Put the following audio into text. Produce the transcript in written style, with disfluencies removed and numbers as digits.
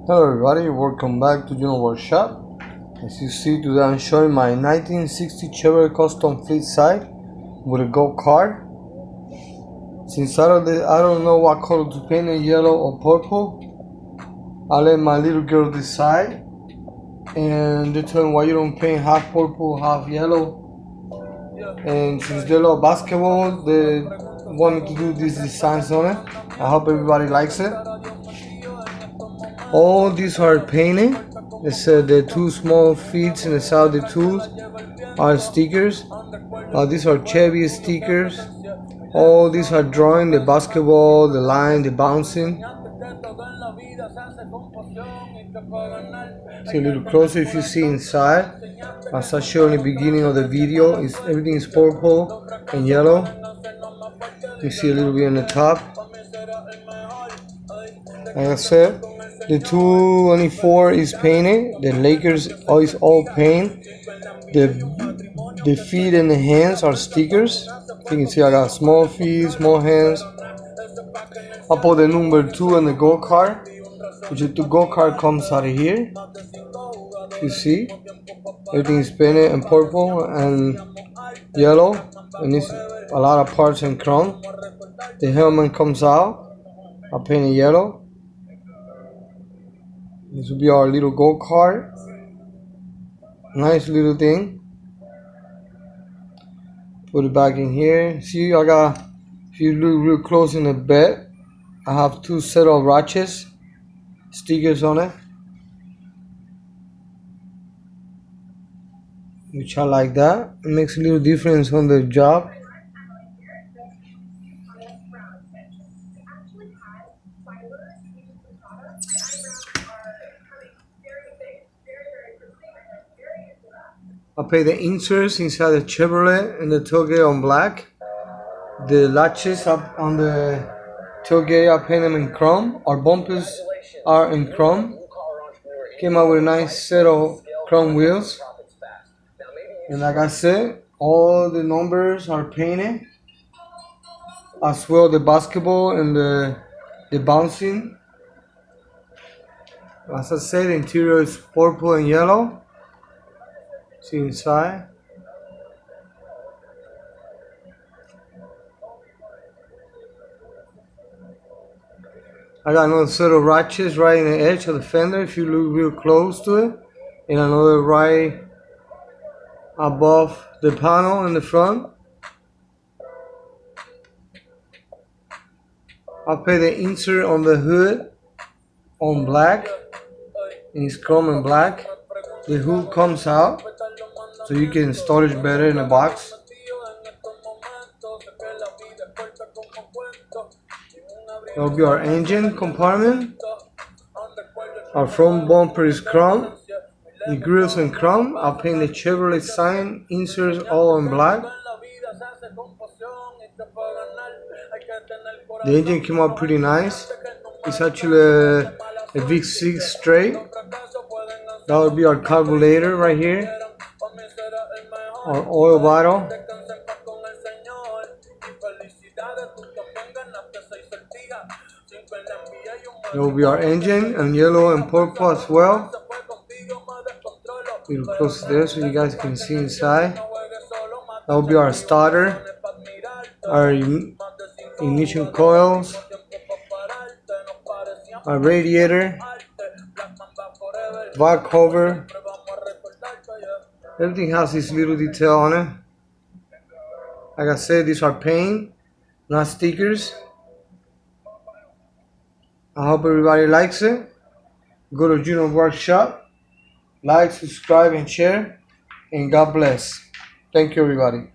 Hello everybody, welcome back to Gianna workshop. As you see, today I'm showing my 1960 Chevy custom fit side with a go-kart. Since I don't know what color to paint it, yellow or purple, I'll let my little girl decide, and they tell me why you don't paint half purple, half yellow. And since they love basketball, they want me to do these designs on it. I hope everybody likes it. All these are painted. The two small feet in the side of the tools are stickers. These are Chevy stickers. All these are drawing the basketball, the line, the bouncing. See a little closer if you see inside. As I showed in the beginning of the video, everything is purple and yellow. You see a little bit on the top. Like I said, the 224 is painted. The Lakers is all paint. The feet and the hands are stickers. You can see I got small feet, small hands. I put the number 2 on the go-kart, which the go-kart comes out of here. You see, everything is painted in purple and yellow, and it's a lot of parts in chrome. The helmet comes out. I painted yellow. This will be our little go-kart. Nice little thing. Put it back in here. See, if you look real close in the bed, I have 2 set of ratchets, stickers on it, which I like that. It makes a little difference on the job. I paint the inserts inside the Chevrolet and the tailgate on black. The latches up on the tailgate, I paint them in chrome. Our bumpers are in chrome. Came out with a nice set of chrome wheels. And like I said, all the numbers are painted. As well the basketball and the bouncing. As I said, the interior is purple and yellow. See inside. I got another set of ratchets right in the edge of the fender if you look real close to it, and another right above the panel in the front. I put the insert on the hood on black, and it's chrome and black. The hood comes out so you can storage better in the box. That will be our engine compartment. Our front bumper is chrome. The grills in chrome. I'll paint the Chevrolet sign inserts all in black. The engine came out pretty nice. It's actually a V6 straight. That will be our carburetor right here. Our oil bottle. There will be our engine in yellow and purple as well. A little close there so you guys can see inside. That will be our starter, our ignition coils, our radiator, valve cover. Everything has this little detail on it. Like I said, these are paint, not stickers. I hope everybody likes it. Go to Gianna workshop, like, subscribe, and share. And God bless. Thank you, everybody.